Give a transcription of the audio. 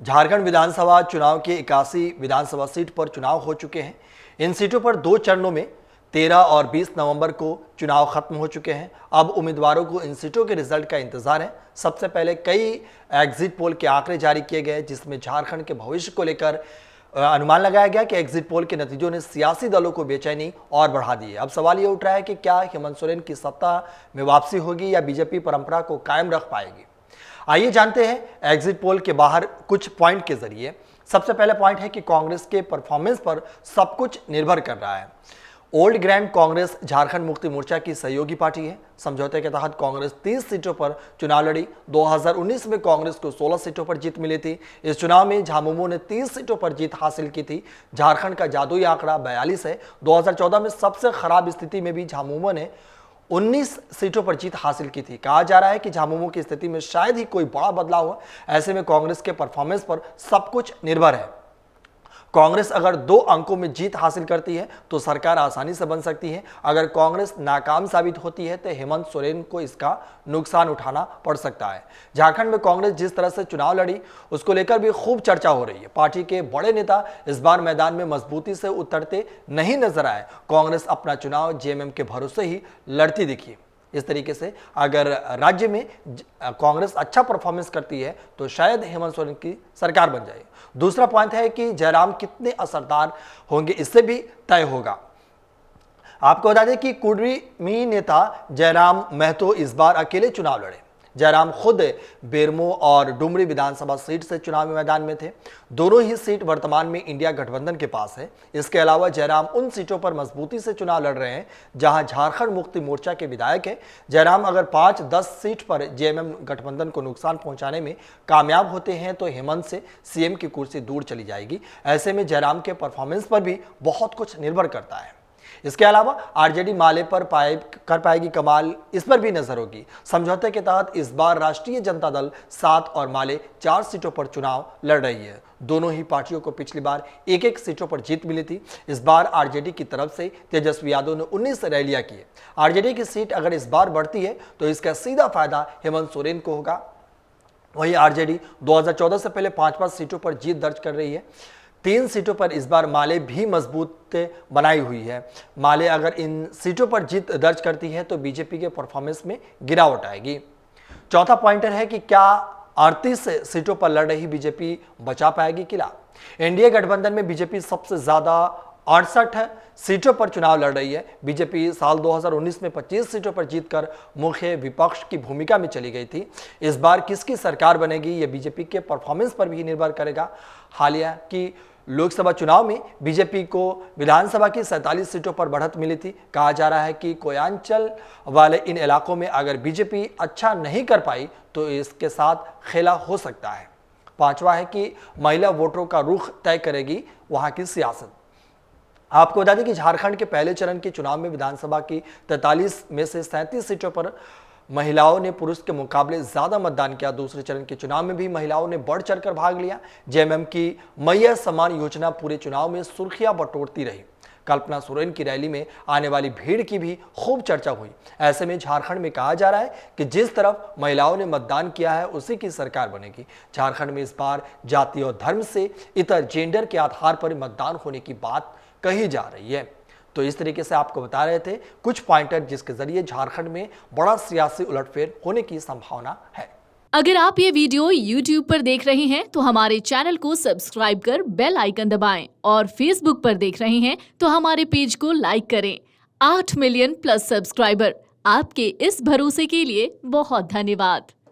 झारखंड विधानसभा चुनाव के 81 विधानसभा सीट पर चुनाव हो चुके हैं। इन सीटों पर 2 चरणों में 13 और 20 नवंबर को चुनाव खत्म हो चुके हैं। अब उम्मीदवारों को इन सीटों के रिजल्ट का इंतजार है। सबसे पहले कई एग्जिट पोल के आंकड़े जारी किए गए, जिसमें झारखंड के भविष्य को लेकर अनुमान लगाया गया कि एग्जिट पोल के नतीजों ने सियासी दलों को बेचैनी और बढ़ा दी है। अब सवाल ये उठ रहा है कि क्या हेमंत सोरेन की सत्ता में वापसी होगी या बीजेपी परंपरा को कायम रख पाएगी। आइए जानते हैं एग्जिट पोल के बाहर कुछ पॉइंट के जरिए। सबसे पहले पॉइंट है कि कांग्रेस के परफॉर्मेंस पर सब कुछ निर्भर कर रहा है। ओल्ड ग्रैंड कांग्रेस झारखंड मुक्ति मोर्चा की सहयोगी पार्टी है। समझौते के तहत कांग्रेस 30 सीटों पर चुनाव लड़ी। 2019 में कांग्रेस को 16 सीटों पर जीत मिली थी। इस चुनाव में झामुमो ने 30 सीटों पर जीत हासिल की थी। झारखंड का जादुई आंकड़ा 42 है। 2014 में सबसे खराब स्थिति में भी झामुमो ने 19 सीटों पर जीत हासिल की थी। कहा जा रहा है कि झामुमो की स्थिति में शायद ही कोई बड़ा बदलाव हो। ऐसे में कांग्रेस के परफॉर्मेंस पर सब कुछ निर्भर है। कांग्रेस अगर 2 अंकों में जीत हासिल करती है तो सरकार आसानी से बन सकती है। अगर कांग्रेस नाकाम साबित होती है तो हेमंत सोरेन को इसका नुकसान उठाना पड़ सकता है। झारखंड में कांग्रेस जिस तरह से चुनाव लड़ी उसको लेकर भी खूब चर्चा हो रही है। पार्टी के बड़े नेता इस बार मैदान में मजबूती से उतरते नहीं नजर आए। कांग्रेस अपना चुनाव जेएमएम के भरोसे ही लड़ती दिखी। इस तरीके से अगर राज्य में कांग्रेस अच्छा परफॉर्मेंस करती है तो शायद हेमंत सोरेन की सरकार बन जाए। दूसरा पॉइंट है कि जयराम कितने असरदार होंगे, इससे भी तय होगा। आपको बता दें कि कुर्मी नेता जयराम महतो इस बार अकेले चुनाव लड़े। जयराम खुद बेरमो और डुमरी विधानसभा सीट से चुनावी मैदान में थे। दोनों ही सीट वर्तमान में इंडिया गठबंधन के पास है। इसके अलावा जयराम उन सीटों पर मजबूती से चुनाव लड़ रहे हैं जहां झारखंड मुक्ति मोर्चा के विधायक हैं। जयराम अगर 5-10 सीट पर जेएमएम गठबंधन को नुकसान पहुंचाने में कामयाब होते हैं तो हेमंत से सीएम की कुर्सी दूर चली जाएगी। ऐसे में जयराम के परफॉर्मेंस पर भी बहुत कुछ निर्भर करता है। इसके अलावा आरजेडी माले पर कर पाएगी कमाल, इस पर भी नजर होगी। समझौते के तहत इस बार राष्ट्रीय जनता दल 7 और माले 4 सीटों पर चुनाव लड़ रही है। दोनों ही पार्टियों को पिछली बार 1-1 सीटों पर जीत मिली थी। इस बार आरजेडी की तरफ से तेजस्वी यादव ने 19 रैलियां की है। आरजेडी की सीट अगर इस बार बढ़ती है तो इसका सीधा फायदा हेमंत सोरेन को होगा। वहीं आरजेडी 2014 से पहले 5-5 सीटों पर जीत दर्ज कर रही है। 3 सीटों पर इस बार माले भी मजबूत बनाई हुई है। माले अगर इन सीटों पर जीत दर्ज करती है तो बीजेपी के परफॉर्मेंस में गिरावट आएगी। चौथा पॉइंटर है कि क्या 38 सीटों पर लड़ रही बीजेपी बचा पाएगी किला। एनडीए गठबंधन में बीजेपी सबसे ज्यादा 68 सीटों पर चुनाव लड़ रही है। बीजेपी साल 2019 में 25 सीटों पर जीतकर मुख्य विपक्ष की भूमिका में चली गई थी। इस बार किसकी सरकार बनेगी यह बीजेपी के परफॉर्मेंस पर भी निर्भर करेगा। हालिया की लोकसभा चुनाव में बीजेपी को विधानसभा की 47 सीटों पर बढ़त मिली थी। कहा जा रहा है कि कोयांचल वाले इन इलाकों में अगर बीजेपी अच्छा नहीं कर पाई तो इसके साथ खेला हो सकता है। पांचवा है कि महिला वोटरों का रुख तय करेगी वहां की सियासत। आपको बता दें कि झारखंड के पहले चरण के चुनाव में विधानसभा की 43 में से 37 सीटों पर महिलाओं ने पुरुष के मुकाबले ज्यादा मतदान किया। दूसरे चरण के चुनाव में भी महिलाओं ने बढ़ चढ़कर भाग लिया। जेएमएम की मैया सम्मान योजना पूरे चुनाव में सुर्खियां बटोरती रही। कल्पना सोरेन की रैली में आने वाली भीड़ की भी खूब चर्चा हुई। ऐसे में झारखंड में कहा जा रहा है कि जिस तरफ महिलाओं ने मतदान किया है उसी की सरकार बनेगी। झारखंड में इस बार जाति और धर्म से इतर जेंडर के आधार पर मतदान होने की बात कही जा रही है। तो इस तरीके से आपको बता रहे थे कुछ पॉइंटर जिसके जरिए झारखंड में बड़ा सियासी उलटफेर होने की संभावना है। अगर आप ये वीडियो YouTube पर देख रहे हैं तो हमारे चैनल को सब्सक्राइब कर बेल आइकन दबाएं और Facebook पर देख रहे हैं तो हमारे पेज को लाइक करें। 8 मिलियन प्लस सब्सक्राइबर, आपके इस भरोसे के लिए बहुत धन्यवाद।